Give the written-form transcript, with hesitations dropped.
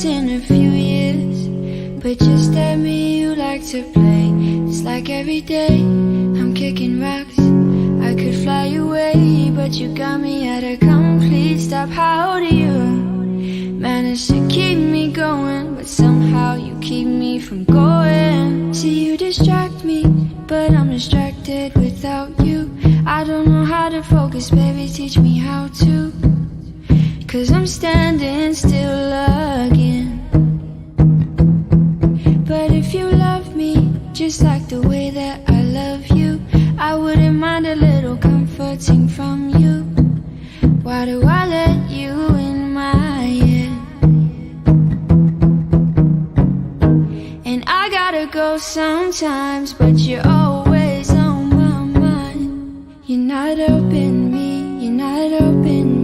once in a few years. But just tell me you like to play. It's like every day I'm kicking rocks. I could fly away, but you got me at a complete stop. How do you manage to keep me going, but somehow you keep me from going? See, you distract me, but I'm distracted without you. I don't know how to focus, baby, teach me how to. Cause I'm standing still again. But if you love me just like the way that I love you, I wouldn't mind a little comforting from you. Why do I let you in my head? And I gotta go sometimes, but you're always on my mind. You're not up in me, you're not up in me.